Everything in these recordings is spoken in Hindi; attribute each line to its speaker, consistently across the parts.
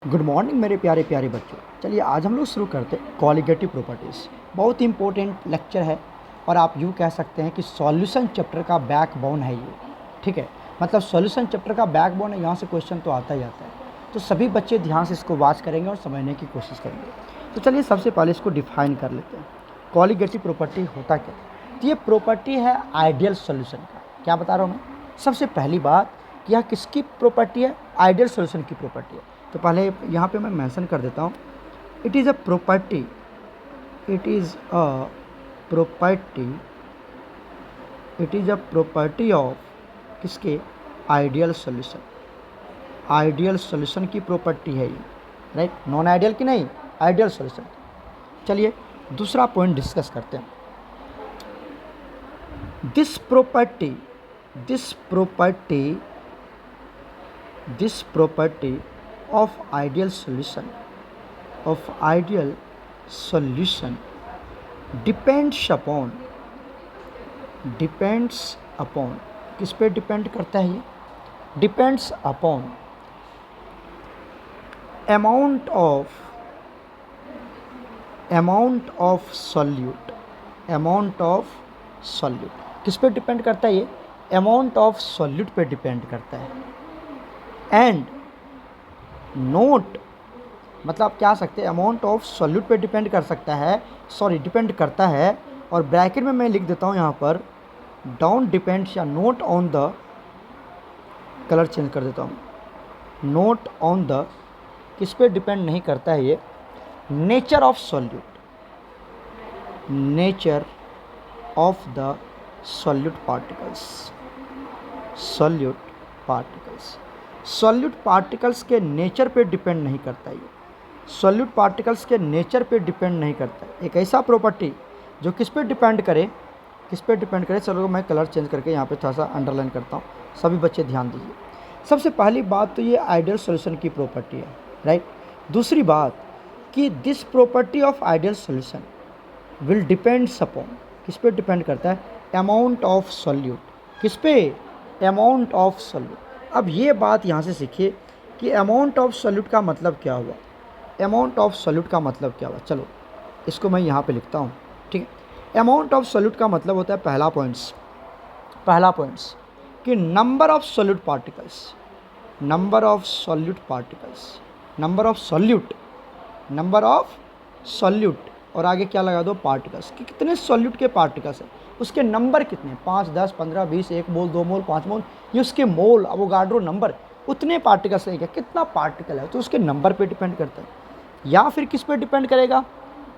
Speaker 1: गुड मॉर्निंग मेरे प्यारे प्यारे बच्चों। चलिए आज हम लोग शुरू करते हैं कॉलिगेटिव प्रॉपर्टीज़। बहुत ही इंपॉर्टेंट लेक्चर है और आप यूँ कह सकते हैं कि सॉल्यूशन चैप्टर का बैकबोन है ये। ठीक है, मतलब सॉल्यूशन चैप्टर का बैकबोन है, यहाँ से क्वेश्चन तो आता ही आता है। तो सभी बच्चे ध्यान से इसको वॉच करेंगे और समझने की कोशिश करेंगे। तो चलिए सबसे पहले इसको डिफाइन कर लेते हैं। कॉलिगेटिव प्रॉपर्टी होता क्या? तो ये प्रॉपर्टी है आइडियल सॉल्यूशन का। क्या बता रहा हूँ मैं? सबसे पहली बात कि यह किसकी प्रॉपर्टी है? आइडियल सॉल्यूशन की प्रॉपर्टी है। तो पहले यहाँ पे मैं मेंशन कर देता हूँ, it is a property, it is a property, it is a property of किसके? Ideal solution. आइडियल सॉल्यूशन की प्रॉपर्टी है ये, राइट? नॉन आइडियल की नहीं, आइडियल सॉल्यूशन। चलिए दूसरा पॉइंट डिस्कस करते हैं। This property, this property, this property of ideal solution, of ideal solution depends upon, depends upon किस पे डिपेंड करता है ये? Depends upon amount of, amount of solute, amount of solute किस पे डिपेंड करता है ये? amount of solute पे डिपेंड करता है। एंड नोट, मतलब आप क्या सकते हैं, अमाउंट ऑफ सॉल्यूट पे डिपेंड कर सकता है, सॉरी डिपेंड करता है। और ब्रैकेट में मैं लिख देता हूँ यहाँ पर डाउन डिपेंड्स या note on the, colour change कर देता हूँ, नोट ऑन द किस पे डिपेंड नहीं करता है ये? Nature of solute, nature of the solute particles, solute particles, solute particles के नेचर पे डिपेंड नहीं करता ये, सॉल्यूट पार्टिकल्स के नेचर पे डिपेंड नहीं करता। एक ऐसा प्रॉपर्टी जो किस पे डिपेंड करे, किस पे डिपेंड करे? चलो मैं कलर चेंज करके यहाँ पे थोड़ा सा अंडरलाइन करता हूँ, सभी बच्चे ध्यान दीजिए। सबसे पहली बात तो ये आइडियल सॉल्यूशन की प्रॉपर्टी है, राइट? दूसरी बात कि this property of ideal solution will depends upon, किस पे डिपेंड करता है? Amount of solute. किस पे? Amount of solute. अब ये बात यहाँ से सीखिए कि अमाउंट ऑफ सॉल्यूट का मतलब क्या हुआ, अमाउंट ऑफ सॉल्यूट का मतलब क्या हुआ। चलो इसको मैं यहाँ पे लिखता हूँ, ठीक है? अमाउंट ऑफ सॉल्यूट का मतलब होता है, पहला पॉइंट्स, पहला पॉइंट्स कि number of solute particles, number of solute particles, number of solute, number of solute और आगे क्या लगा दो? पार्टिकल्स, कि कितने सॉल्यूट के पार्टिकल्स हैं, उसके नंबर कितने, 5, 10, 15, 20, 1 मोल, 2 मोल, 5 मोल, ये उसके मोल, अवोगाड्रो नंबर, उतने पार्टिकल्स है क्या, कितना पार्टिकल है, तो उसके नंबर पे डिपेंड करता है। या फिर किस पे डिपेंड करेगा?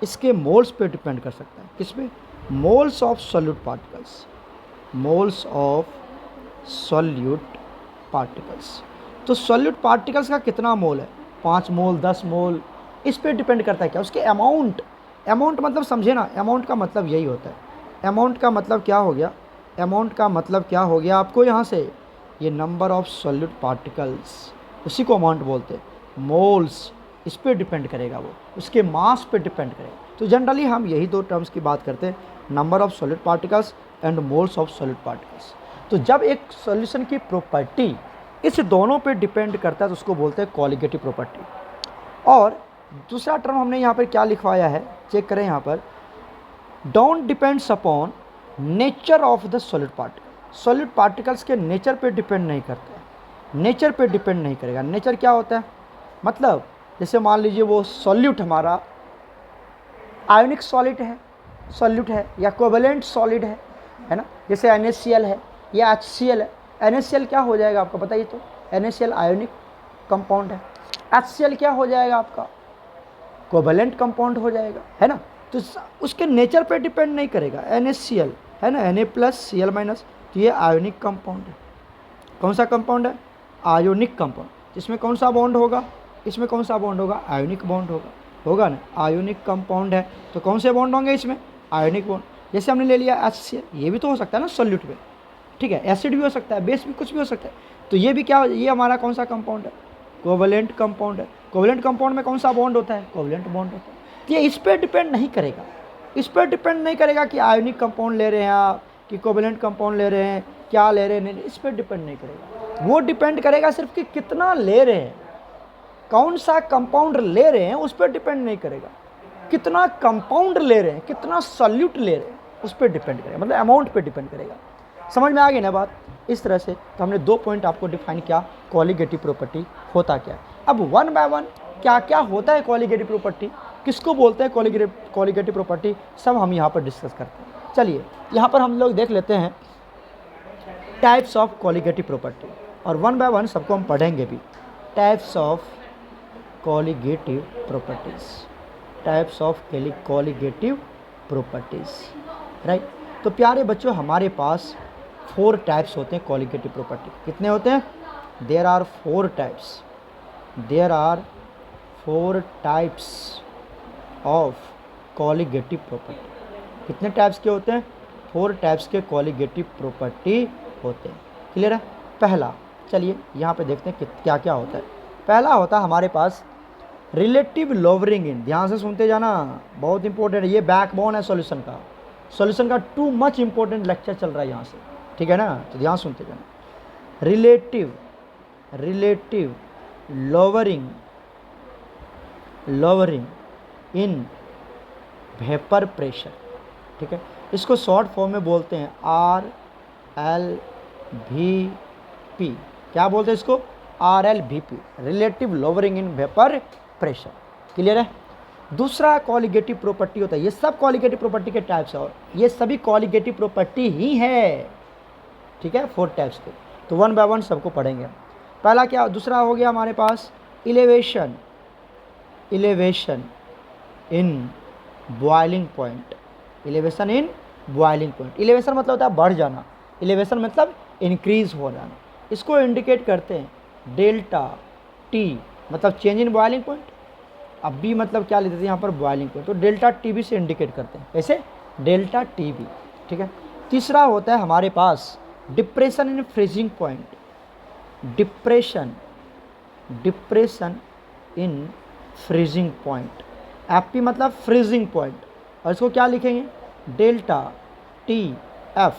Speaker 1: इसके मोल्स पे डिपेंड कर सकता है। किस पे? Moles of solute particles, moles of solute particles. तो सॉल्यूट पार्टिकल्स का कितना मोल है, 5 मोल, 10 मोल, इस पे डिपेंड करता है क्या? उसके अमाउंट, अमाउंट मतलब समझे ना, अमाउंट का मतलब यही होता है। अमाउंट का मतलब क्या हो गया? अमाउंट का मतलब क्या हो गया आपको यहाँ से? ये नंबर ऑफ सॉल्यूट पार्टिकल्स, उसी को अमाउंट बोलते हैं। मोल्स इस पे डिपेंड करेगा, वो उसके मास पे डिपेंड करेगा। तो जनरली हम यही दो टर्म्स की बात करते हैं, number of solute particles and moles of solute particles. तो जब एक सॉल्यूशन की प्रॉपर्टी इस दोनों पे डिपेंड करता है तो उसको बोलते हैं कॉलिगेटिव प्रॉपर्टी। और दूसरा टर्म हमने यहाँ पर क्या लिखवाया है, चेक करें यहाँ पर, don't depends upon nature of the solid particle. Solid particles के नेचर पे डिपेंड नहीं करता है, नेचर पे डिपेंड नहीं करेगा। नेचर क्या होता है? मतलब जैसे मान लीजिए वो सॉल्यूट हमारा आयोनिक सॉलिड है, सॉल्यूट है, या कोवेलेंट सॉलिड है ना, जैसे NaCl है या HCl है। NaCl क्या हो जाएगा आपका बताइए तो? NaCl आयोनिक कंपाउंड है। HCl क्या हो जाएगा आपका? कोवेलेंट कंपाउंड हो जाएगा, है ना। तो उसके नेचर पे डिपेंड नहीं करेगा। NaCl है ना, Na+Cl-, तो ये आयोनिक कंपाउंड है। कौन सा कंपाउंड है? Ionic compound. इसमें कौन सा बॉन्ड होगा? इसमें कौन सा बॉन्ड होगा? आयोनिक बॉन्ड होगा, होगा ना। आयोनिक कंपाउंड है तो कौन से बॉन्ड होंगे इसमें? Ionic bond. जैसे हमने ले लिया HCl, ये भी तो हो सकता है ना सॉल्यूट में, ठीक है। एसिड भी हो सकता है, बेस भी, कुछ भी हो सकता है। तो ये भी क्या, ये हमारा कौन सा कंपाउंड है? कोवेलेंट कंपाउंड है। कोवेलेंट कंपाउंड में कौन सा बॉन्ड होता है? कोवेलेंट बॉन्ड होता है। तो ये इस पर डिपेंड नहीं करेगा, इस पर डिपेंड नहीं करेगा कि आयोनिक कंपाउंड ले रहे हैं आप कि कोवेलेंट कंपाउंड ले रहे हैं, क्या ले रहे हैं, नहीं, इस पर डिपेंड नहीं करेगा। वो डिपेंड करेगा सिर्फ कि कितना ले रहे हैं, कौन सा कंपाउंड ले रहे हैं उस पर डिपेंड नहीं करेगा, कितना कंपाउंड ले रहे हैं, कितना सॉल्यूट ले रहे हैं उस पर डिपेंड करेगा, मतलब अमाउंट पे डिपेंड करेगा। समझ में आ गई ना बात? इस तरह से तो हमने 2 पॉइंट आपको डिफाइन किया, कॉलिगेटिव प्रॉपर्टी होता क्या है। अब वन बाय वन क्या क्या होता है कॉलिगेटिव प्रॉपर्टी, किसको बोलते हैं कॉलिगेटिव प्रॉपर्टी, सब हम यहाँ पर डिस्कस करते हैं। चलिए यहाँ पर हम लोग देख लेते हैं टाइप्स ऑफ कॉलिगेटिव प्रॉपर्टी, और वन बाय वन सबको हम पढ़ेंगे भी। Types of colligative properties, types of colligative properties, right. तो प्यारे बच्चों हमारे पास 4 टाइप्स होते हैं कॉलिगेटिव प्रॉपर्टी। कितने होते हैं? There are 4 types, there are 4 types of colligative property. कितने टाइप्स के होते हैं? 4 टाइप्स के कॉलिगेटिव प्रॉपर्टी होते हैं। क्लियर है? पहला, चलिए यहाँ पे देखते हैं कि क्या क्या होता है। पहला होता है हमारे पास रिलेटिव लोवरिंग इन। ध्यान से सुनते जाना, बहुत इंपॉर्टेंट है, ये बैकबोन है सॉल्यूशन का। सॉल्यूशन का टू मच इंपॉर्टेंट लेक्चर चल रहा है यहाँ से, ठीक है ना? तो ध्यान सुनते जाना। Relative lowering in vapour pressure, ठीक है। इसको शॉर्ट फॉर्म में बोलते हैं RLVP। क्या बोलते हैं इसको? RLVP, relative lowering in vapour pressure. Clear है? दूसरा कॉलिगेटिव प्रॉपर्टी होता है, ये सब कॉलिगेटिव प्रॉपर्टी के टाइप्स है और ये सभी कॉलिगेटिव प्रॉपर्टी ही है, ठीक है, 4 टाइप्स के। तो वन बाय वन सबको पढ़ेंगे। पहला क्या, दूसरा हो गया हमारे पास elevation in boiling point. Elevation in boiling point, elevation मतलब होता है बढ़ जाना, इलेवेशन मतलब इंक्रीज हो जाना। इसको इंडिकेट करते हैं डेल्टा टी, मतलब चेंज इन बॉइलिंग पॉइंट। अब बी मतलब क्या लेते हैं यहाँ पर? बॉइलिंग पॉइंट, तो डेल्टा टी से इंडिकेट करते हैं, ऐसे डेल्टा टी, ठीक है। तीसरा होता है हमारे पास depression in freezing point. Depression in freezing point, F मतलब फ्रीजिंग पॉइंट, और इसको क्या लिखेंगे? Delta T F.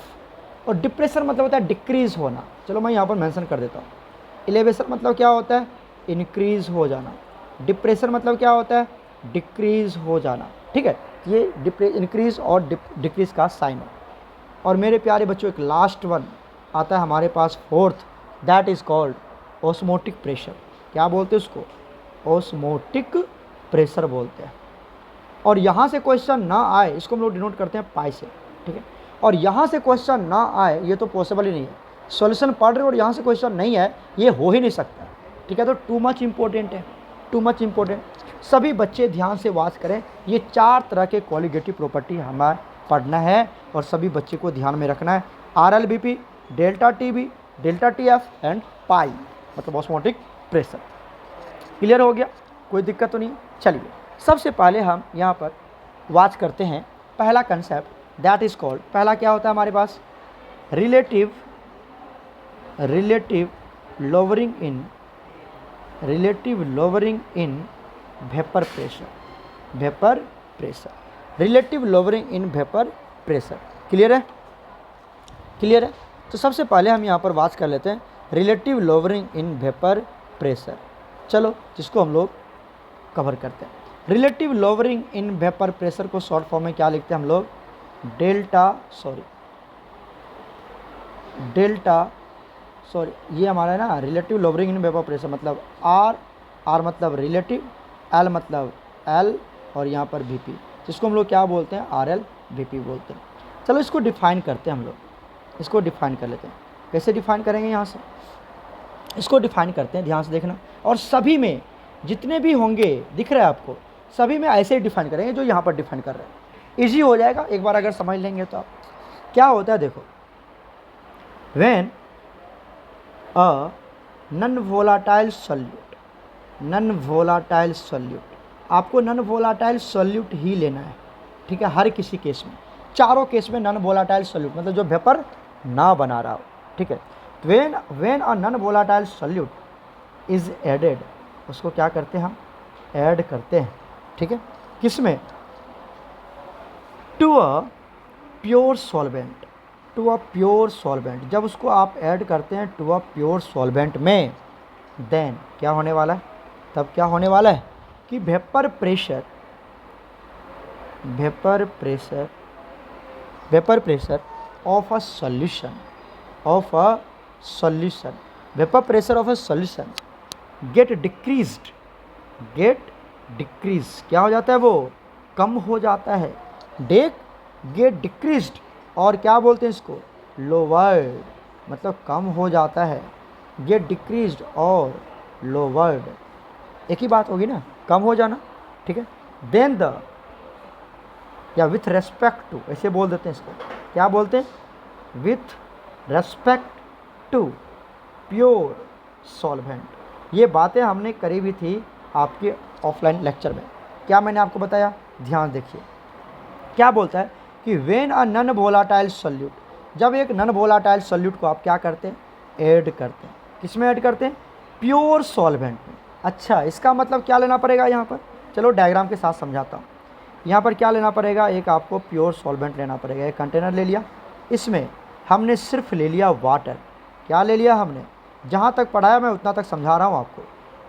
Speaker 1: और डिप्रेशन मतलब होता है डिक्रीज होना, चलो मैं यहाँ पर मेंशन कर देता हूँ। एलिवेशन मतलब क्या होता है? इंक्रीज हो जाना। डिप्रेशन मतलब क्या होता है? डिक्रीज हो जाना, ठीक है। ये इंक्रीज और डिक्रीज का साइन है। और मेरे प्यारे बच्चों एक लास्ट वन आता है हमारे पास, 4th, that is called osmotic pressure. क्या बोलते हैं उसको? ऑस्मोटिक प्रेशर बोलते हैं। और यहाँ से क्वेश्चन ना आए, इसको हम लोग डिनोट करते हैं पाई से, ठीक है। और यहाँ से क्वेश्चन ना आए ये तो पॉसिबल ही नहीं है। सॉल्यूशन पढ़ रहे हो और यहाँ से क्वेश्चन नहीं है, ये हो ही नहीं सकता, ठीक है। तो टू मच इम्पोर्टेंट है, टू मच इम्पोर्टेंट। सभी बच्चे ध्यान से वॉच करें, ये 4 तरह के कॉलिगेटिव प्रॉपर्टी हमें पढ़ना है और सभी बच्चे को ध्यान में रखना है। RLVP, delta TB, delta TF and pi, मतलब ऑस्मोटिक प्रेशर। क्लियर हो गया? कोई दिक्कत तो नहीं? चलिए सबसे पहले हम यहाँ पर वॉच करते हैं पहला कंसेप्ट, दैट इज़ कॉल्ड, पहला क्या होता है हमारे पास? Relative lowering in vapour pressure. Relative lowering in vapour pressure. Clear है? क्लियर है? तो सबसे पहले हम यहाँ पर बात कर लेते हैं relative lowering in vapour pressure. चलो जिसको हम लोग कवर करते हैं। Relative lowering in vapour pressure को शॉर्ट फॉर्म में क्या लिखते हैं हम लोग? ये हमारा है ना relative lowering in vapour pressure, मतलब आर मतलब रिलेटिव, एल मतलब एल, और यहाँ पर VP, जिसको हम लोग क्या बोलते हैं? RLVP बोलते हैं। चलो इसको डिफाइन करते हैं हम लोग, इसको डिफाइन कर लेते हैं। कैसे डिफाइन करेंगे? यहाँ से इसको डिफाइन करते हैं, ध्यान से देखना। और सभी में जितने भी होंगे, दिख रहा है आपको, सभी में ऐसे ही डिफाइन करेंगे जो यहाँ पर डिफाइन कर रहे हैं। ईजी हो जाएगा एक बार अगर समझ लेंगे तो। आप क्या होता है देखो, when a non volatile solute, आपको नॉन वोलाटाइल सॉल्यूट ही लेना है, ठीक है। हर किसी केस में, चारों केस में नॉन वोलाटाइल सॉल्यूट, मतलब जो वेपर ना बना रहा हो, ठीक है। When a non volatile solute is added, उसको क्या करते हैं? हम ऐड करते हैं, ठीक है। किसमें? To a pure solvent. जब उसको आप ऐड करते हैं टू अ प्योर सॉल्वेंट में, देन क्या होने वाला है? तब क्या होने वाला है कि vapour pressure of a solution vapour pressure of a solution gate decrease क्या हो जाता है, वो कम हो जाता है। गेट डिक्रीज्ड और क्या बोलते हैं इसको, लोवर्ड, मतलब कम हो जाता है। गेट डिक्रीज्ड और लोवर्ड एक ही बात होगी ना, कम हो जाना, ठीक है। देन द या विथ रेस्पेक्ट टू ऐसे बोल देते हैं इसको, क्या बोलते हैं, with respect to pure solvent. ये बातें हमने करी भी थी आपके ऑफलाइन लेक्चर में। क्या मैंने आपको बताया, ध्यान देखिए। क्या बोलता है कि when a non volatile solute, जब एक नॉन वोलाटाइल सॉल्यूट को आप क्या करते हैं, ऐड करते हैं। किस में ऐड करते हैं, प्योर सॉल्वेंट में। अच्छा, इसका मतलब क्या लेना पड़ेगा यहाँ पर, चलो डायग्राम के साथ समझाता हूँ। यहाँ पर क्या लेना पड़ेगा, एक आपको प्योर सॉल्वेंट लेना पड़ेगा। एक कंटेनर ले लिया, इसमें हमने सिर्फ ले लिया वाटर। क्या ले लिया हमने, जहाँ तक पढ़ाया मैं उतना तक समझा रहा हूँ आपको।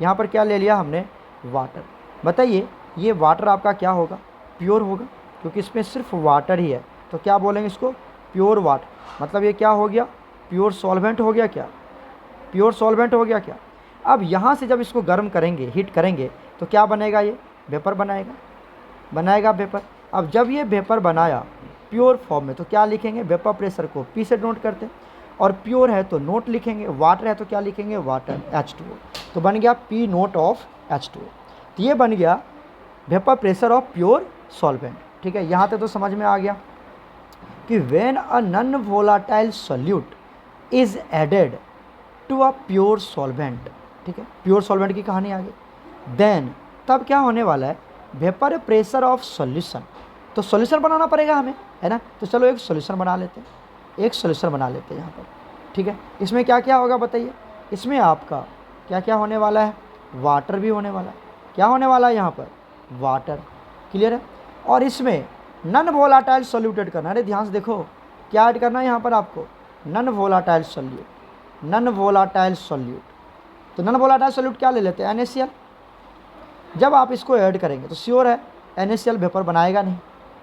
Speaker 1: यहाँ पर क्या ले लिया हमने, वाटर। बताइए ये वाटर आपका क्या होगा, प्योर होगा, क्योंकि इसमें सिर्फ वाटर ही है। तो क्या बोलेंगे इसको, प्योर वाटर। मतलब ये क्या हो गया, प्योर सॉल्वेंट हो गया। क्या प्योर सॉल्वेंट हो गया क्या। अब यहाँ से जब इसको गर्म करेंगे, हीट करेंगे, तो क्या बनेगा, ये वेपर बनाएगा वेपर। अब जब ये वेपर बनाया प्योर फॉर्म में, तो क्या लिखेंगे, वेपर प्रेशर को पी से नोट करते हैं, और प्योर है तो नोट लिखेंगे, वाटर है तो क्या लिखेंगे, वाटर H2O। तो बन गया P नोट ऑफ H2O। तो ये बन गया vapour pressure of pure solvent. ठीक है, यहाँ तक तो समझ में आ गया कि when a non volatile solute is added to a pure solvent. ठीक है, प्योर सॉल्वेंट की कहानी आ गई। देन तब क्या होने वाला है, वेपर प्रेशर ऑफ सॉल्यूशन। तो सॉल्यूशन बनाना पड़ेगा हमें, है ना। तो चलो एक सॉल्यूशन बना लेते हैं, यहाँ पर। ठीक है, इसमें क्या क्या होगा बताइए। इसमें आपका क्या क्या होने वाला है, वाटर भी होने वाला है। क्या होने वाला है यहाँ पर, वाटर। क्लियर है। और इसमें नॉन वोलाटाइल सॉल्यूट ऐड करना। अरे ध्यान से देखो, क्या ऐड करना है यहाँ पर आपको, नॉन वोलाटाइल सॉल्यूट। तो नॉन वोलाटाइल सॉल्यूट क्या ले लेते हैं, NaCl। जब आप इसको ऐड करेंगे तो श्योर है NaCl वेपर बनाएगा नहीं,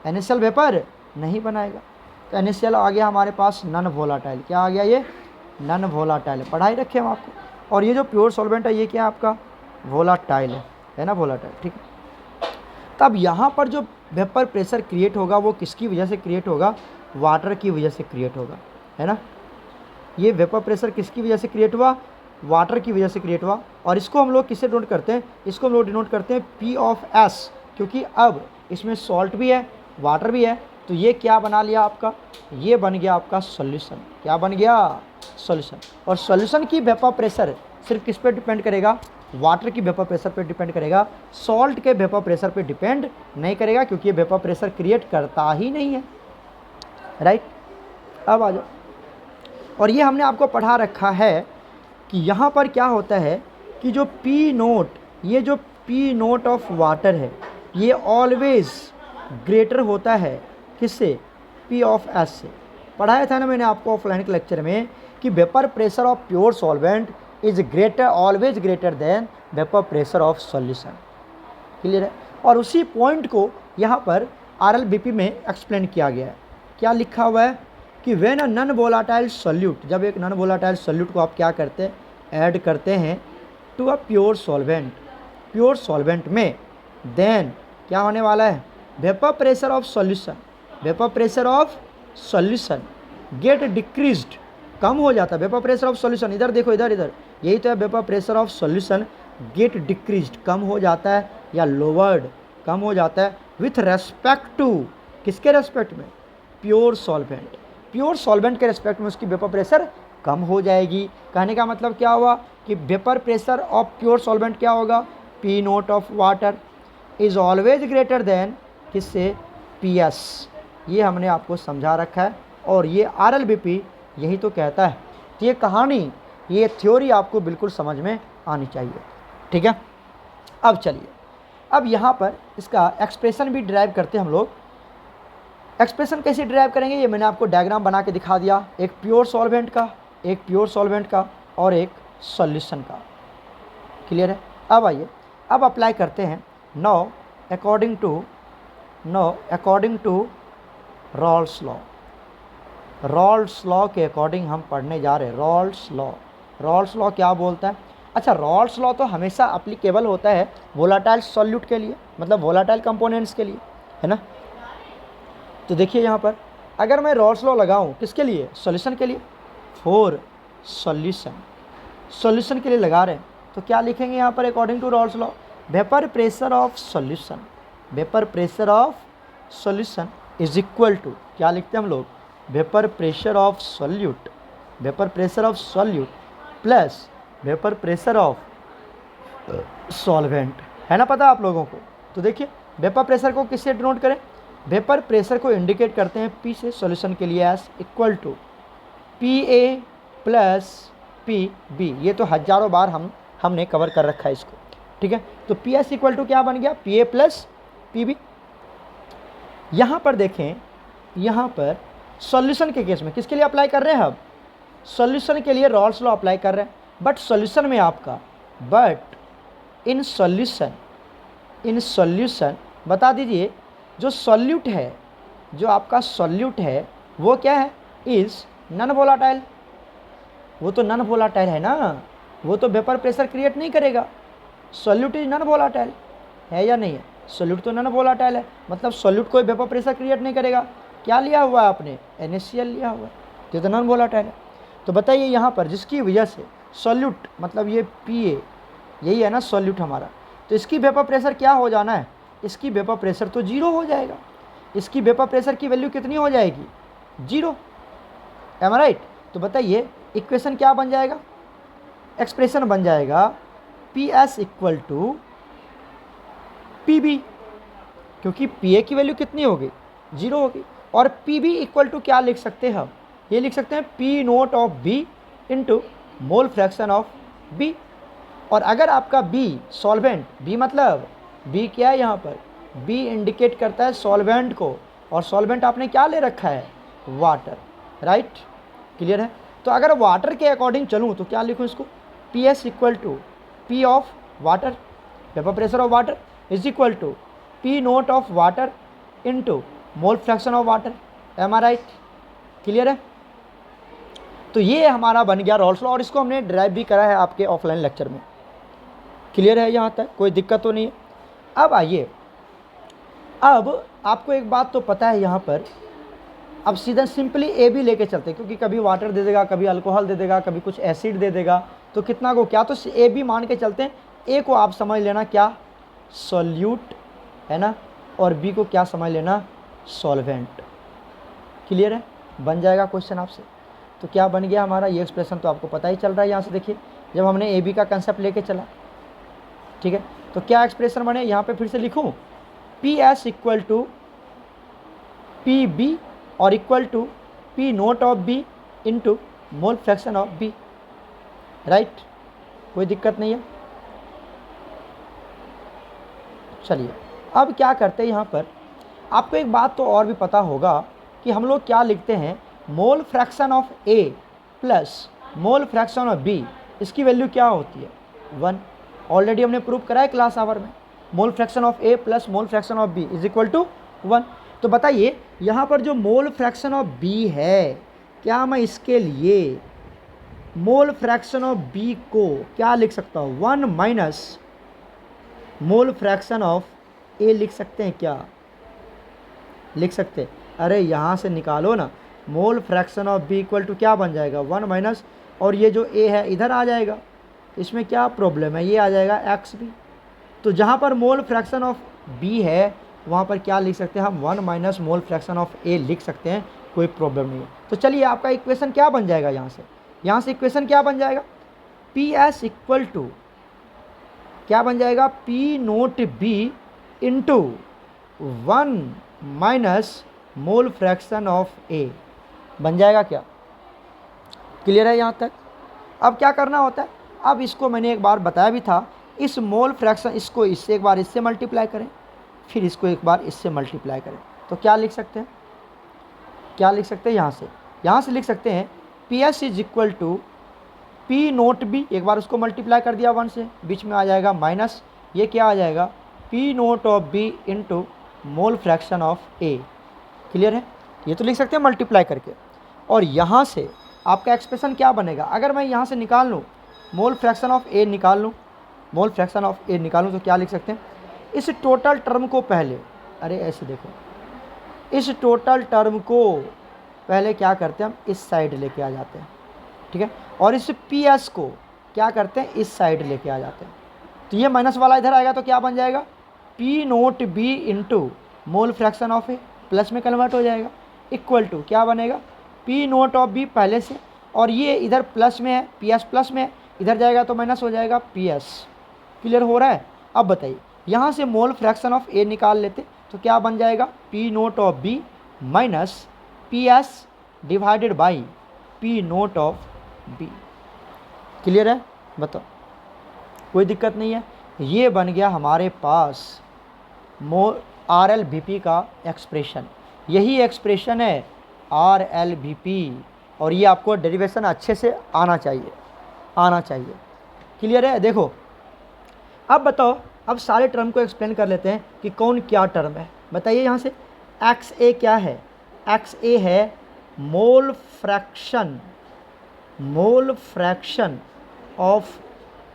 Speaker 1: NaCl वेपर नहीं बनाएगा। तो NaCl आ गया हमारे पास नॉन वोलाटाइल। क्या आ गया, ये नॉन वोलाटाइल है, पढ़ाई रखे हम आपको। और ये जो प्योर सॉल्वेंट है ये क्या आपका, वोलाटाइल है ना, वोलाटाइल। ठीक है, तब यहाँ पर जो वेपर प्रेशर क्रिएट होगा वो किसकी वजह से क्रिएट होगा, वाटर की वजह से क्रिएट होगा, है ना। ये वेपर प्रेशर किसकी वजह से क्रिएट हुआ, वाटर की वजह से क्रिएट हुआ। और इसको हम लोग किससे डिनोट करते हैं, इसको हम लोग डिनोट करते हैं P ऑफ S, क्योंकि अब इसमें सॉल्ट भी है, वाटर भी है। तो ये क्या बना लिया आपका, ये बन गया आपका सॉल्यूशन। क्या बन गया, सॉल्यूशन। और सॉल्यूशन की वेपर प्रेशर सिर्फ किस पे डिपेंड करेगा, वाटर की वेपर प्रेशर पे डिपेंड करेगा, सॉल्ट के वेपर प्रेशर पे डिपेंड नहीं करेगा, क्योंकि ये वेपर प्रेशर क्रिएट करता ही नहीं है। राइट, अब आ जाओ। और ये हमने आपको पढ़ा रखा है कि यहाँ पर क्या होता है कि जो P नोट, ये जो P नोट ऑफ वाटर है, ये ऑलवेज ग्रेटर होता है किससे, P ऑफ S से। पढ़ाया था ना मैंने आपको ऑफलाइन के लेक्चर में कि vapour pressure of pure solvent is greater, always greater than vapour pressure of solution. Clear है। और उसी पॉइंट को यहाँ पर RLBP में एक्सप्लेन किया गया है। क्या लिखा हुआ है कि when a non volatile solute, जब एक नॉन वोलाटाइल सॉल्यूट को आप क्या करते हैं, ऐड करते हैं टू अ प्योर सॉल्वेंट में, देन क्या होने वाला है, vapour pressure of solution get decreased, कम हो जाता है। वेपर प्रेशर ऑफ सॉल्यूशन, इधर देखो, इधर यही तो है, vapour pressure of solution get decreased, कम हो जाता है, या लोवर्ड, कम हो जाता है, विथ रेस्पेक्ट टू, किसके रेस्पेक्ट में, प्योर सॉल्वेंट के रेस्पेक्ट में उसकी वेपर प्रेशर कम हो जाएगी। कहने का मतलब क्या हुआ कि vapour pressure of pure solvent क्या होगा, P naught of water is always greater than किससे, PS। ये हमने आपको समझा रखा है, और ये RLBP यही तो कहता है। तो ये कहानी, ये थ्योरी आपको बिल्कुल समझ में आनी चाहिए। ठीक है, अब चलिए, अब यहाँ पर इसका एक्सप्रेशन भी ड्राइव करते हैं हम लोग। एक्सप्रेशन कैसे ड्राइव करेंगे, ये मैंने आपको डायग्राम बना के दिखा दिया, एक प्योर सॉल्वेंट का और एक सॉल्यूशन का। क्लियर है। अब आइए, अब अप्लाई करते हैं। No according to Raoult's law के अकॉर्डिंग हम पढ़ने जा रहे हैं। रॉल्स लॉ क्या बोलता है? अच्छा, रॉल्स लॉ तो हमेशा अप्लीकेबल होता है वोलाटाइल सॉल्यूट के लिए, मतलब वोलाटाइल कंपोनेंट्स के लिए, है ना। तो देखिए यहाँ पर अगर मैं रॉल्स लॉ लगाऊँ किसके लिए? सॉल्यूशन के लिए। फॉर सॉल्यूशन के लिए लगा रहे हैं तो क्या लिखेंगे यहाँ पर according to Raoult's law? Vapour pressure solution is equal to, क्या लिखते हैं हम लोग? Vapour pressure of solute plus vapour pressure of solvent, है ना पता आप लोगों को। तो देखिए वेपर प्रेशर को किससे डिनोट करें? वेपर प्रेशर को इंडिकेट करते हैं P से, सॉल्यूशन के लिए S equal to PA plus PB। ये तो हज़ारों बार हमने कवर कर रखा है इसको, ठीक है। तो PS इक्वल टू क्या बन गया? PA plus PB। यहाँ पर देखें, यहाँ पर सॉल्यूशन के केस में किसके लिए अप्लाई कर रहे हैं? अब सॉल्यूशन के लिए रॉल्स लॉ अप्लाई कर रहे हैं, बट सॉल्यूशन में आपका इन सॉल्यूशन बता दीजिए जो सॉल्यूट है, जो आपका सॉल्यूट है वो क्या है? Is non volatile. वो तो नॉन वोलाटाइल है ना, वो तो वेपर प्रेशर क्रिएट नहीं करेगा। सॉल्यूट इज नॉन वोलाटाइल, है या नहीं है? सॉल्यूट तो नॉन वोलाटाइल है, मतलब सॉल्यूट कोई वेपर प्रेशर क्रिएट नहीं करेगा। क्या लिया हुआ है आपने? NaCl लिया हुआ है, तो नॉन वोलाटाइल है। तो बताइए यहाँ पर जिसकी वजह से सॉल्यूट, मतलब ये PA यही है ना सॉल्यूट हमारा, तो इसकी वेपर प्रेशर क्या हो जाना है? इसकी वेपर प्रेशर तो 0 हो जाएगा। इसकी वेपर प्रेशर की वैल्यू कितनी हो जाएगी? 0। M I right? तो बताइए इक्वेशन क्या बन जाएगा? एक्सप्रेशन बन जाएगा PS इक्वल टू PB, क्योंकि PA की वैल्यू कितनी होगी? 0 होगी। और PB इक्वल टू क्या लिख सकते हैं हम? ये लिख सकते हैं P naught of B into mole fraction of B। और अगर आपका B सॉल्वेंट, B मतलब B क्या है यहाँ पर? B इंडिकेट करता है सॉल्वेंट को, और सॉल्वेंट आपने क्या ले रखा है? Water, right? क्लियर है? तो अगर वाटर के अकॉर्डिंग चलूँ तो क्या लिखूँ इसको? PS equal to P of water, vapour pressure of water is equal to P naught of water into mole fraction of water. Am I right? Clear है? तो ये हमारा बन गया रॉल्स लॉ, और इसको हमने ड्राइव भी करा है आपके ऑफलाइन लेक्चर में। क्लियर है यहाँ तक? कोई दिक्कत तो नहीं है? अब आइए, अब आपको एक बात तो पता है यहाँ पर, अब सीधा सिंपली ए भी लेके चलते हैं, क्योंकि कभी वाटर दे देगा, कभी अल्कोहल दे देगा, कभी कुछ एसिड दे देगा, तो कितना को क्या, तो ए भी मान के चलते हैं। ए को आप समझ लेना क्या? सॉल्यूट, है ना, और बी को क्या समझ लेना? सॉल्वेंट। क्लियर है? बन जाएगा क्वेश्चन आपसे। तो क्या बन गया हमारा? ये एक्सप्रेशन तो आपको पता ही चल रहा है यहाँ से। देखिए जब हमने ए बी का कंसेप्ट लेके चला, ठीक है, तो क्या एक्सप्रेशन बने? यहाँ पे फिर से लिखूँ PS इक्वल टू PB और equal to P naught of B into mole fraction of B, right? कोई दिक्कत नहीं है? चलिए अब क्या करते हैं यहाँ पर, आपको एक बात तो और भी पता होगा कि हम लोग क्या लिखते हैं? मोल fraction of A plus mole fraction of B, इसकी वैल्यू क्या होती है? 1। ऑलरेडी हमने प्रूव करा है क्लास आवर में। Mole fraction of A plus mole fraction of B is equal to 1। तो बताइए यहाँ पर जो मोल फ्रैक्शन ऑफ B है, क्या मैं इसके लिए मोल फ्रैक्शन ऑफ B को क्या लिख सकता हूँ? 1 minus mole fraction of A लिख सकते हैं क्या? लिख सकते हैं? अरे यहाँ से निकालो ना, mole fraction of B equal to क्या बन जाएगा? 1 माइनस, और ये जो A है इधर आ जाएगा, इसमें क्या प्रॉब्लम है? ये आ जाएगा XB। तो जहाँ पर मोल फ्रैक्शन ऑफ B है वहाँ पर क्या लिख सकते हैं हम? 1 minus mole fraction of A लिख सकते हैं, कोई प्रॉब्लम नहीं है। तो चलिए आपका इक्वेशन क्या बन जाएगा यहाँ से इक्वेशन क्या बन जाएगा? PS इक्वल टू क्या बन जाएगा? P naught B into 1 minus mole fraction of A बन जाएगा क्या? क्लियर है यहाँ तक? अब क्या करना होता है? अब इसको मैंने एक बार बताया भी था, इस मोल फ्रैक्शन, इसको इससे एक बार इससे मल्टीप्लाई करें, फिर इसको एक बार इससे मल्टीप्लाई करें, तो क्या लिख सकते हैं? क्या लिख सकते हैं? यहाँ से लिख सकते हैं PS is equal to P naught B, एक बार उसको मल्टीप्लाई कर दिया 1 से, बीच में आ जाएगा माइनस ये क्या आ जाएगा, P naught of B into mole fraction of A. Clear है, ये तो लिख सकते हैं मल्टीप्लाई करके। और यहाँ से आपका एक्सप्रेशन क्या बनेगा, अगर मैं यहाँ से निकाल लूँ मोल फ्रैक्शन ऑफ ए निकाल लूँ, मोल फ्रैक्शन ऑफ ए निकालूँ तो क्या लिख सकते हैं, इस टोटल टर्म को पहले, अरे ऐसे देखो, इस टोटल टर्म को पहले क्या करते हैं हम इस साइड लेके आ जाते हैं, ठीक है, और इस पी एस को क्या करते हैं इस साइड लेके आ जाते हैं। तो ये माइनस वाला इधर आएगा तो क्या बन जाएगा, P naught B into mole fraction of A, plus में कन्वर्ट हो जाएगा, इक्वल टू क्या बनेगा, पी नोट ऑफ बी पहले से, और ये इधर प्लस में है, पी एस प्लस में है, इधर जाएगा तो माइनस हो जाएगा पी एस। क्लियर हो रहा है। अब बताइए यहाँ से मोल फ्रैक्शन ऑफ ए निकाल लेते तो क्या बन जाएगा, P naught of B minus P S divided by P naught of B. Clear है, बताओ, कोई दिक्कत नहीं है। ये बन गया हमारे पास आर एल वी पी का एक्सप्रेशन, यही एक्सप्रेशन है आर एल वी पी, और ये आपको डेरिवेशन अच्छे से आना चाहिए। क्लियर है। देखो अब बताओ, अब सारे टर्म को एक्सप्लेन कर लेते हैं कि कौन क्या टर्म है। बताइए यहाँ से, एक्स ए क्या है, एक्स ए है मोल fraction of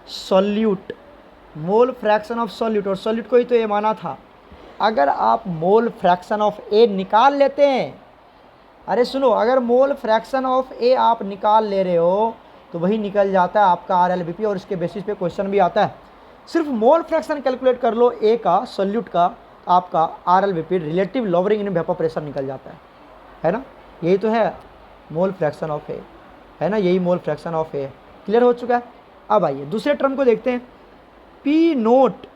Speaker 1: solute, mole fraction of solute, और सॉल्यूट को ही तो ये माना था। अगर आप मोल फ्रैक्शन ऑफ ए निकाल लेते हैं, अरे सुनो, अगर मोल फ्रैक्शन ऑफ ए आप निकाल ले रहे हो तो वही निकल जाता है आपका आर एल वी पी, और इसके बेसिस पे क्वेश्चन भी आता है। सिर्फ मोल फ्रैक्शन कैलकुलेट कर लो ए का, सॉल्यूट का, आपका R L V P relative lowering इन वेपर प्रेशर निकल जाता है ना। यही तो है मोल फ्रैक्शन ऑफ ए, है ना, यही मोल फ्रैक्शन ऑफ ए। क्लियर हो चुका है। अब आइए दूसरे टर्म को देखते हैं, पी नोट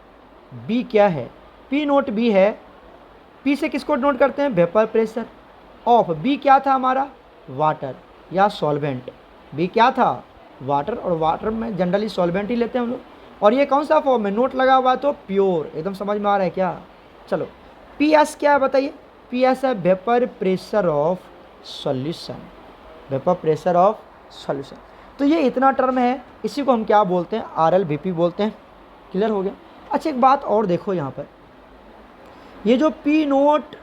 Speaker 1: बी क्या है, पी नोट बी है, पी से किसको नोट करते हैं, वेपर प्रेशर, ऑफ बी क्या था हमारा, वाटर या सॉल्वेंट, बी क्या था, वाटर, और वाटर में जनरली सॉल्वेंट ही लेते हैं हम लोग। और ये कौन सा फॉर्म है, नोट लगा हुआ है तो प्योर, एकदम समझ में आ रहा है क्या। चलो पी एस क्या है बताइए, पी एस है vapour pressure of solution, vapour pressure of solution. तो ये इतना टर्म है, इसी को हम क्या बोलते हैं, आर एल वी पी बोलते हैं। क्लियर हो गया। अच्छा एक बात और देखो यहाँ पर, ये जो P naught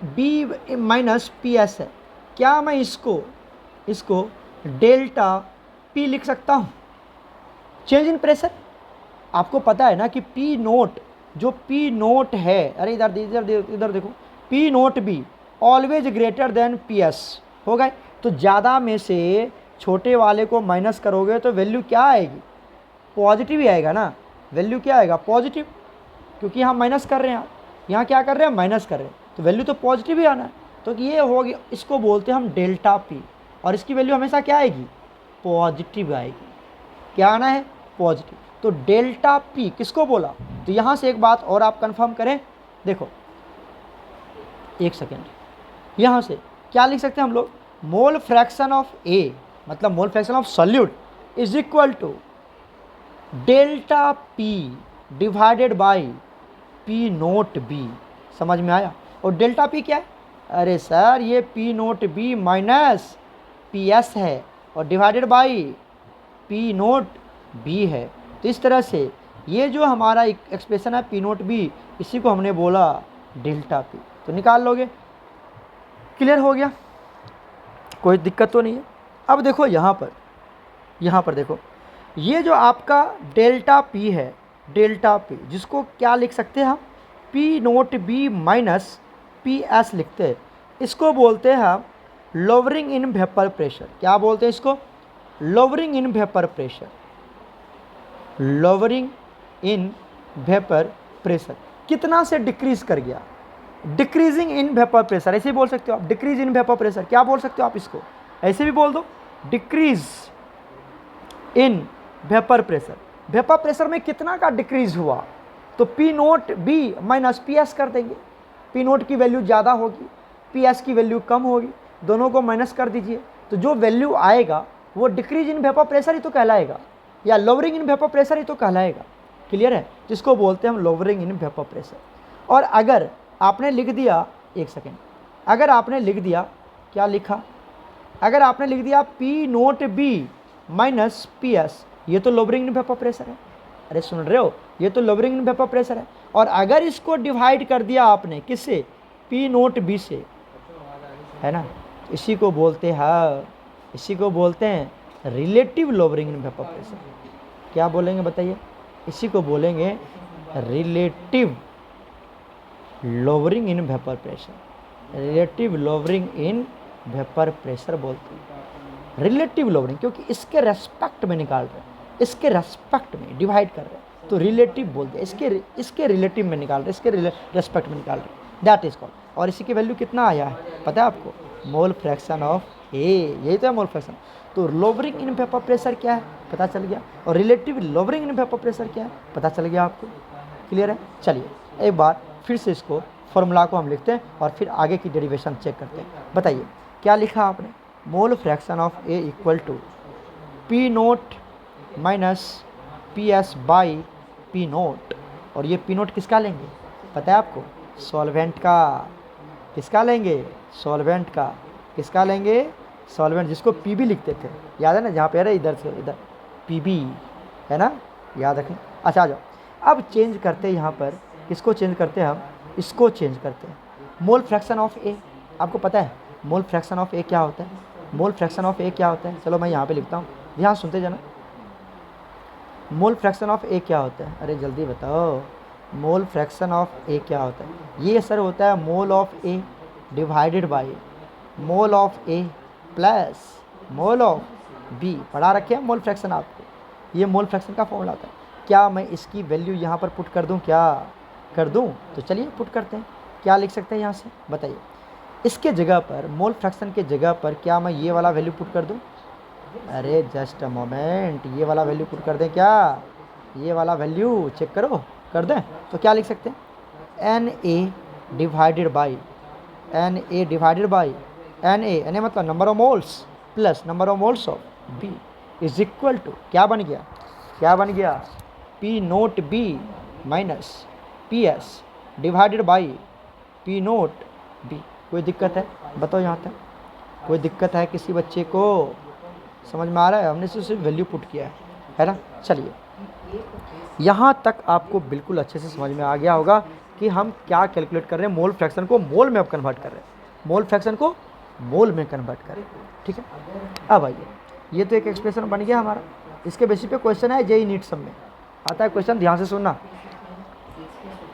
Speaker 1: B minus P S है, क्या मैं इसको डेल्टा पी लिख सकता हूँ, चेंज इन प्रेशर। आपको पता है ना कि पी नोट, जो पी नोट है, अरे इधर देखो, P naught be always greater than P S होगा। तो ज़्यादा में से छोटे वाले को माइनस करोगे तो वैल्यू क्या आएगी, पॉजिटिव ही आएगा ना, वैल्यू क्या आएगा, पॉजिटिव, क्योंकि यहाँ माइनस कर रहे हैं, यहाँ क्या कर रहे हैं, माइनस कर रहे हैं, तो वैल्यू तो पॉजिटिव ही आना है। तो ये हो गया, इसको बोलते हैं हम डेल्टा पी, और इसकी वैल्यू हमेशा क्या आएगी, पॉजिटिव आएगी। क्या आना है, पॉजिटिव। तो डेल्टा पी किसको बोला, तो यहाँ से एक बात और आप कंफर्म करें, देखो एक सेकेंड, यहाँ से क्या लिख सकते हैं हम लोग, मोल फ्रैक्शन ऑफ ए मतलब mole fraction of solute is equal to delta P divided by P naught B. समझ में आया। और डेल्टा पी क्या है, अरे सर ये P naught B minus P S है, और divided by P naught B है। तो इस तरह से ये जो हमारा एक्सप्रेशन है पी नोट बी, इसी को हमने बोला डेल्टा पी। तो निकाल लोगे। क्लियर हो गया, कोई दिक्कत तो नहीं है। अब देखो यहाँ पर देखो, ये जो आपका डेल्टा पी है, डेल्टा पी जिसको क्या लिख सकते हैं हम, P naught B minus P S लिखते हैं, इसको बोलते हैं हम लोअरिंग इन वेपर प्रेशर। क्या बोलते हैं इसको, lowering in vapour pressure, lowering in vapour pressure. कितना से डिक्रीज कर गया, डिक्रीजिंग इन वेपर प्रेशर, ऐसे ही बोल सकते हो आप, डिक्रीज इन वेपर प्रेशर। क्या बोल सकते हो आप इसको, ऐसे भी बोल दो, decrease in vapour pressure. Vapour pressure में कितना का डिक्रीज हुआ, तो P naught B minus P S कर देंगे। पी नोट की वैल्यू ज़्यादा होगी, पी एस की वैल्यू कम होगी, दोनों को माइनस कर दीजिए, तो जो वैल्यू आएगा वो डिक्रीज इन वेपर प्रेशर ही तो कहलाएगा, या लोअरिंग इन वेपर प्रेशर ही तो कहलाएगा। क्लियर है, जिसको बोलते हैं हम लोअरिंग इन वेपर प्रेशर। और अगर आपने लिख दिया, एक सेकेंड, अगर आपने लिख दिया, क्या लिखा, अगर आपने लिख दिया P naught B minus P S, ये तो लोअरिंग इन वेपर प्रेशर है। अरे सुन रहे हो, ये तो लोअरिंग इन वेपर प्रेशर है। और अगर इसको डिवाइड कर दिया आपने किससे, पी नोट बी से, है ना, इसी को बोलते हैं, इसी को बोलते हैं relative lowering in vapour pressure. क्या बोलेंगे बताइए, इसी को बोलेंगे relative lowering in vapour pressure. Relative lowering in vapour pressure बोलते हैं, रिलेटिव लोअरिंग, क्योंकि इसके रेस्पेक्ट में निकाल रहे हैं, इसके रेस्पेक्ट में डिवाइड कर रहे हैं, तो रिलेटिव बोलते हैं। इसके रिलेटिव में निकाल रहे हैं, इसके रेस्पेक्ट में निकाल रहे हैं, दैट इज कॉल्ड। और इसी की वैल्यू कितना आया है पता है आपको, मोल फ्रैक्शन ऑफ ए, यही तो है मोल फ्रैक्शन। तो लोअरिंग इन वेपर प्रेशर क्या है पता चल गया, और relative lowering in vapour pressure क्या है पता चल गया आपको। क्लियर है। चलिए एक बार फिर से इसको फॉर्मूला को हम लिखते हैं और फिर आगे की डेरिवेशन चेक करते हैं। बताइए क्या लिखा आपने, mole fraction of A equal to P naught minus P S by P naught. और ये पी नोट किसका लेंगे पता है आपको, सॉल्वेंट का। किसका लेंगे, सॉल्वेंट का। किसका लेंगे, सॉल्वेंट, जिसको पी बी लिखते थे, याद है ना, जहाँ पे अरे इधर से इधर पी बी है ना, याद रखें। अच्छा आ जाओ, अब चेंज करते हैं यहाँ पर, किसको चेंज करते हैं हम, इसको चेंज करते हैं। मोल फ्रैक्शन ऑफ ए, आपको पता है मोल फ्रैक्शन ऑफ ए क्या होता है, मोल फ्रैक्शन ऑफ ए क्या होता है, चलो मैं यहाँ पे लिखता हूँ, ध्यान सुनते जाना। मोल फ्रैक्शन ऑफ ए क्या होता है, अरे जल्दी बताओ, मोल फ्रैक्शन ऑफ ए क्या होता है। ये सर होता है mole of A divided by mole of A plus mole of B. पढ़ा रखे हैं मोल फ्रैक्शन आपको, ये मोल फ्रैक्शन का फॉर्मूला होता है। क्या मैं इसकी वैल्यू यहाँ पर पुट कर दूँ, क्या कर दूँ, तो चलिए पुट करते हैं। क्या लिख सकते हैं यहाँ से बताइए, इसके जगह पर मोल फ्रैक्शन के जगह पर क्या मैं ये वाला वैल्यू पुट कर दूँ, अरे जस्ट अ मोमेंट, ये वाला वैल्यू पुट कर दें क्या, ये वाला वैल्यू चेक करो, कर दें। तो क्या लिख सकते हैं, N A divided by N A divided by N A मतलब number of moles plus number of moles of B is equal to, क्या बन गया, क्या बन गया, P naught B minus P S divided by P naught B. कोई दिक्कत है बताओ यहाँ तक, कोई दिक्कत है किसी बच्चे को, समझ में आ रहा है, हमने सिर्फ वैल्यू पुट किया है ना। चलिए यहाँ तक आपको बिल्कुल अच्छे से समझ में आ गया होगा कि हम क्या कैलकुलेट कर रहे हैं, मोल फ्रैक्शन को मोल में अब कन्वर्ट कर रहे हैं, मोल फ्रैक्शन को मोल में कन्वर्ट कर रहे हैं। ठीक है, अब आइए, ये तो एक एक्सप्रेशन बन गया हमारा, इसके बेसिस पे क्वेश्चन है जेईई नीट सब में आता है क्वेश्चन, ध्यान से सुनना।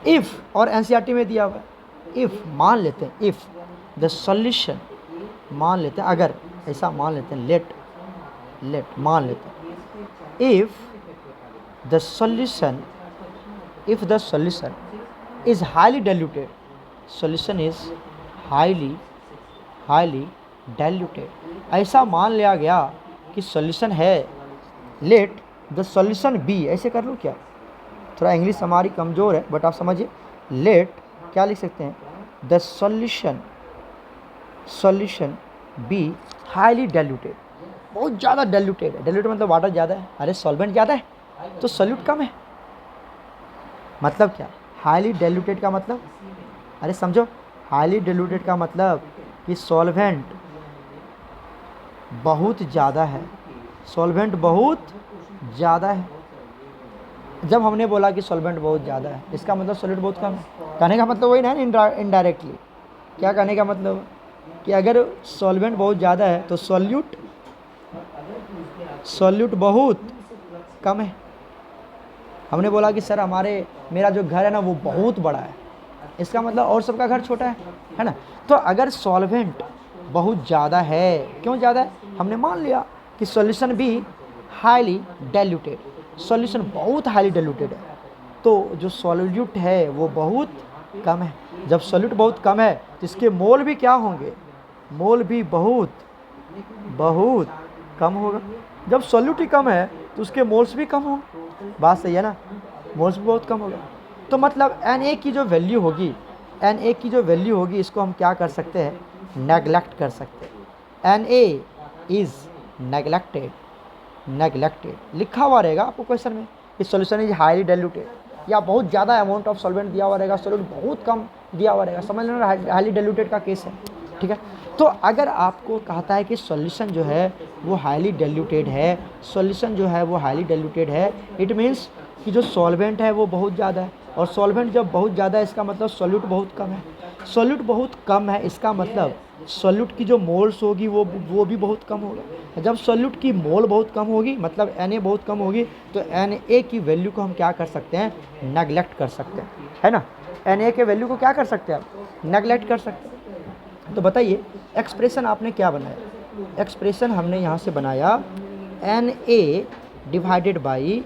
Speaker 1: इफ़ और एनसीईआरटी में दिया हुआ है, इफ़ मान लेते हैं, इफ़ द सॉल्यूशन, मान लेते हैं, अगर ऐसा मान लेते हैं, लेट मान लेते हैं, if the solution is highly diluted, solution is highly diluted, ऐसा मान लिया गया कि सॉल्यूशन है, लेट द सॉल्यूशन बी, ऐसे कर लो क्या, थोड़ा इंग्लिश हमारी कमज़ोर है बट आप समझिए, लेट क्या लिख सकते हैं, the solution be highly diluted, बहुत ज़्यादा डाइल्यूटेड है, डाइल्यूटेड मतलब वाटर ज़्यादा है, अरे सॉल्वेंट ज़्यादा है तो सॉल्यूट कम है, मतलब क्या, हाईली डाइल्यूटेड का मतलब, अरे समझो, हाईली डाइल्यूटेड का मतलब कि सॉल्वेंट बहुत ज़्यादा है, सॉल्वेंट बहुत ज़्यादा है। जब हमने बोला कि सॉल्वेंट बहुत ज़्यादा है, इसका मतलब सॉल्यूट बहुत कम है, कहने का मतलब वही ना इनडायरेक्टली, क्या कहने का मतलब कि अगर सॉल्वेंट बहुत ज़्यादा है तो सॉल्यूट बहुत कम है। हमने बोला कि सर मेरा जो घर है ना वो बहुत बड़ा है, इसका मतलब और सबका घर छोटा है ना। तो अगर सॉल्वेंट बहुत ज़्यादा है, क्यों ज़्यादा है, हमने मान लिया कि सॉल्यूशन भी हाईली डाइल्यूटेड, सॉल्यूशन बहुत हाईली डाइल्यूटेड है, तो जो सॉल्यूट है वो बहुत कम है। जब सॉल्यूट बहुत कम है तो इसके मोल भी क्या होंगे, मोल भी बहुत कम होगा। जब सॉल्यूट ही कम है तो उसके मोल्स भी कम होंगे, बात सही है ना, मोल्स भी बहुत कम होगा। तो मतलब Na की जो वैल्यू होगी, Na की जो वैल्यू होगी, इसको हम क्या कर सकते हैं, नेगलेक्ट कर सकते हैं। Na इज़ नेगलेक्टेड लिखा हुआ रहेगा आपको क्वेश्चन में, इस सॉल्यूशन इज हाईली डाइल्यूटेड, या बहुत ज़्यादा अमाउंट ऑफ सॉल्वेंट दिया हुआ रहेगा, सॉल्यूट बहुत कम दिया हुआ रहेगा, समझ लेना हाईली डाइल्यूटेड का केस है। ठीक है, तो अगर आपको कहता है कि सॉल्यूशन जो है वो हाईली डाइल्यूटेड है, सॉल्यूशन जो है वो हाईली डाइल्यूटेड है, इट मीन्स कि जो सॉल्वेंट है वो बहुत ज़्यादा है, और सॉल्वेंट जब बहुत ज़्यादा है इसका मतलब सॉल्यूट बहुत कम है। सॉल्यूट बहुत कम है इसका मतलब सॉल्यूट की जो मोल्स होगी वो भी बहुत कम होगा। जब सॉल्यूट की मोल बहुत कम होगी मतलब Na बहुत कम होगी, तो Na की वैल्यू को हम क्या कर सकते हैं, नेगलेक्ट कर सकते हैं, है ना। Na के वैल्यू को क्या कर सकते हैं आप, नेगलेक्ट कर सकते हैं। तो बताइए एक्सप्रेशन आपने क्या बनाया, एक्सप्रेशन हमने यहाँ से बनाया Na divided by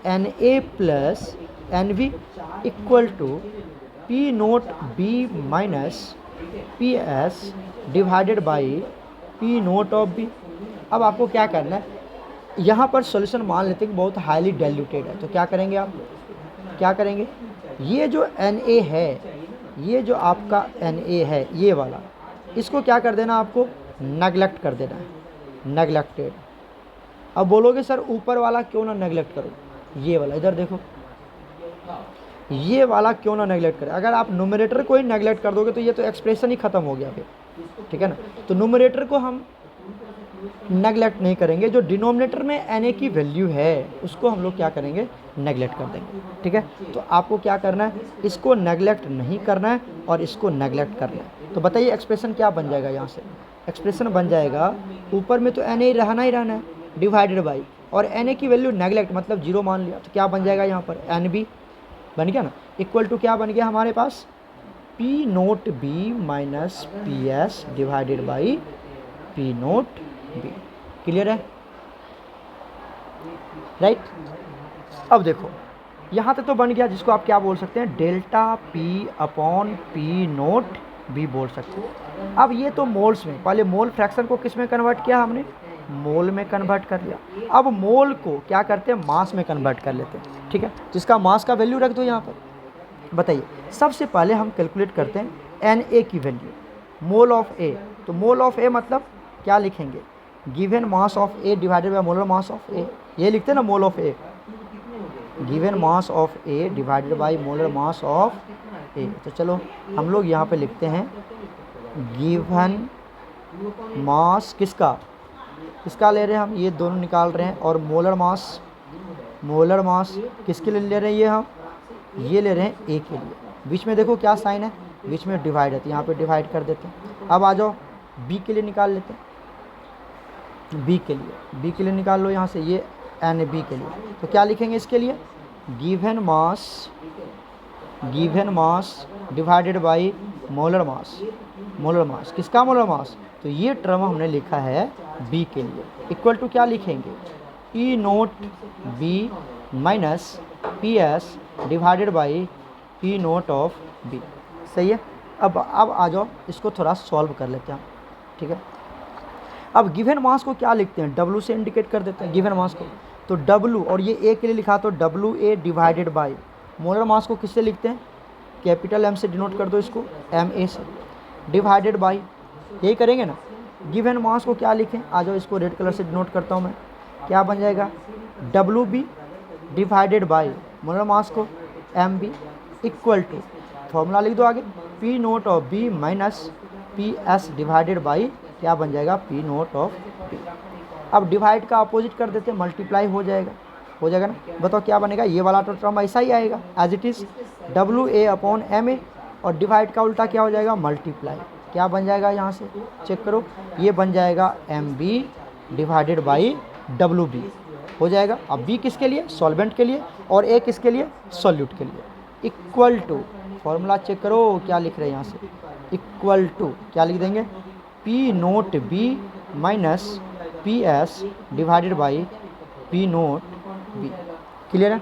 Speaker 1: Na plus Nv equal to P naught B minus P S divided by P naught of B. अब आपको क्या करना है, यहाँ पर सॉल्यूशन मान लेते हैं कि बहुत हाईली डाइल्यूटेड है, तो क्या करेंगे आप, क्या करेंगे, ये जो Na है, ये जो आपका Na है ये वाला, इसको क्या कर देना, आपको नेगलेक्ट कर देना है, नेगलेक्टेड। अब बोलोगे सर ऊपर वाला क्यों ना नेगलेक्ट करो, ये वाला इधर देखो, ये वाला क्यों ना नेगलेक्ट करें। अगर आप न्यूमरेटर को ही नेगलेक्ट कर दोगे तो ये तो एक्सप्रेशन ही खत्म हो गया फिर, ठीक है ना। तो न्यूमरेटर को हम नेगलेक्ट नहीं करेंगे, जो डिनोमिनेटर में Na की वैल्यू है उसको हम लोग क्या करेंगे, नेगलेक्ट कर देंगे, ठीक है। तो आपको क्या करना है, इसको नेगलेक्ट नहीं करना है और इसको नेगलेक्ट करना है। तो बताइए एक्सप्रेशन क्या बन जाएगा, यहाँ से एक्सप्रेशन बन जाएगा, ऊपर में तो Na ही रहना है डिवाइडेड बाई, और Na की वैल्यू नेगलेक्ट मतलब जीरो मान लिया, तो क्या बन जाएगा यहाँ पर Nb बन गया ना, इक्वल टू क्या बन गया हमारे पास, P naught B minus P S divided by P naught B. Clear है, राइट। अब देखो यहाँ तक तो बन गया, जिसको आप क्या बोल सकते हैं, delta P upon P naught B बोल सकते हैं। अब ये तो मोल्स में, पहले मोल फ्रैक्शन को किस में कन्वर्ट किया हमने, मोल में कन्वर्ट कर लिया। अब मोल को क्या करते हैं, मास में कन्वर्ट कर लेते हैं, ठीक है। जिसका मास का वैल्यू रख दो यहाँ पर। बताइए सबसे पहले हम कैलकुलेट करते हैं Na की वैल्यू, मोल ऑफ A। तो मोल ऑफ A मतलब क्या लिखेंगे, given mass of A divided by molar mass of A, ये लिखते हैं ना, mole of A, given mass of A divided by molar mass of A। तो चलो हम लोग यहाँ पे लिखते हैं गिवन मास किसका, इसका ले रहे हैं हम, ये दोनों निकाल रहे हैं, और मोलर मास, मोलर मास किसके लिए ले रहे हैं, ये हम ये ले रहे हैं A के लिए। बीच में देखो क्या साइन है, बीच में डिवाइड है, तो यहाँ पे डिवाइड कर देते हैं। अब आ जाओ B के लिए निकाल लेते हैं, B के लिए निकाल लो यहाँ से, ये Nb के लिए। तो क्या लिखेंगे इसके लिए, given mass divided by molar mass, molar mass किसका, मोलर मास। तो ये टर्म हमने लिखा है B के लिए, इक्वल टू क्या लिखेंगे, P naught B minus P S divided by P naught of B. सही है। अब आ जाओ इसको थोड़ा सॉल्व कर लेते हैं, ठीक है। अब गिवन मास को क्या लिखते हैं, W से इंडिकेट कर देते हैं गिवन मास को। तो W, और ये A के लिए लिखा तो WA divided by, molar mass को किससे लिखते हैं, कैपिटल M से डिनोट कर दो इसको, MA से, डिवाइडेड बाई, यही करेंगे ना। गिवन मास को क्या लिखें, आ जाओ इसको रेड कलर से डिनोट करता हूँ मैं, क्या बन जाएगा, WB divided by molar mass को MB इक्वल टू, फॉर्मूला लिख दो आगे, P naught of B minus P S divided by क्या बन जाएगा, पी नोट ऑफ बी। अब डिवाइड का अपोजिट कर देते हैं, मल्टीप्लाई हो जाएगा ना। बताओ क्या बनेगा, ये वाला तो टर्म ऐसा ही आएगा as it is, WA upon MA, और डिवाइड का उल्टा क्या हो जाएगा, मल्टीप्लाई। क्या बन जाएगा यहाँ से चेक करो, ये बन जाएगा MB डिवाइडेड बाई WB हो जाएगा। अब B किसके लिए, सॉल्वेंट के लिए, और A किसके लिए, सॉल्यूट के लिए, इक्वल टू, फॉर्मूला चेक करो क्या लिख रहे हैं यहाँ से, इक्वल टू क्या लिख देंगे, P naught B minus P S divided by P naught B. Clear है।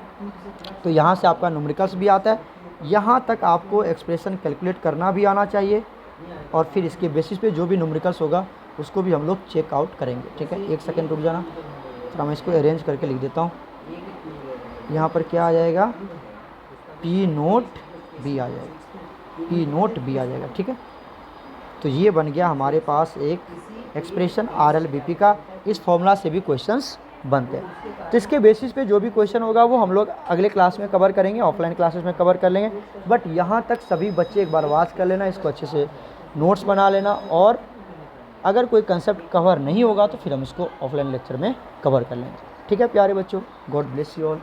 Speaker 1: तो यहाँ से आपका न्यूमेरिकल्स भी आता है, यहाँ तक आपको एक्सप्रेशन कैलकुलेट करना भी आना चाहिए, और फिर इसके बेसिस पे जो भी न्यूमेरिकल्स होगा उसको भी हम लोग चेकआउट करेंगे, ठीक है। एक सेकेंड रुक जाना, तो मैं इसको अरेंज करके लिख देता हूँ। यहाँ पर क्या आ जाएगा, पी नोट बी आ जाएगा, पी नोट बी आ जाएगा, ठीक है। तो ये बन गया हमारे पास एक एक्सप्रेशन RLBP का। इस फॉर्मूला से भी क्वेश्चंस बनते हैं। तो इसके बेसिस पे जो भी क्वेश्चन होगा वो हम लोग अगले क्लास में कवर करेंगे, ऑफलाइन क्लासेस में कवर कर लेंगे। बट यहाँ तक सभी बच्चे एक बार वॉच कर लेना, इसको अच्छे से नोट्स बना लेना, और अगर कोई कंसेप्ट कवर नहीं होगा तो फिर हम इसको ऑफलाइन लेक्चर में कवर कर लेंगे, ठीक है प्यारे बच्चों। God bless you all.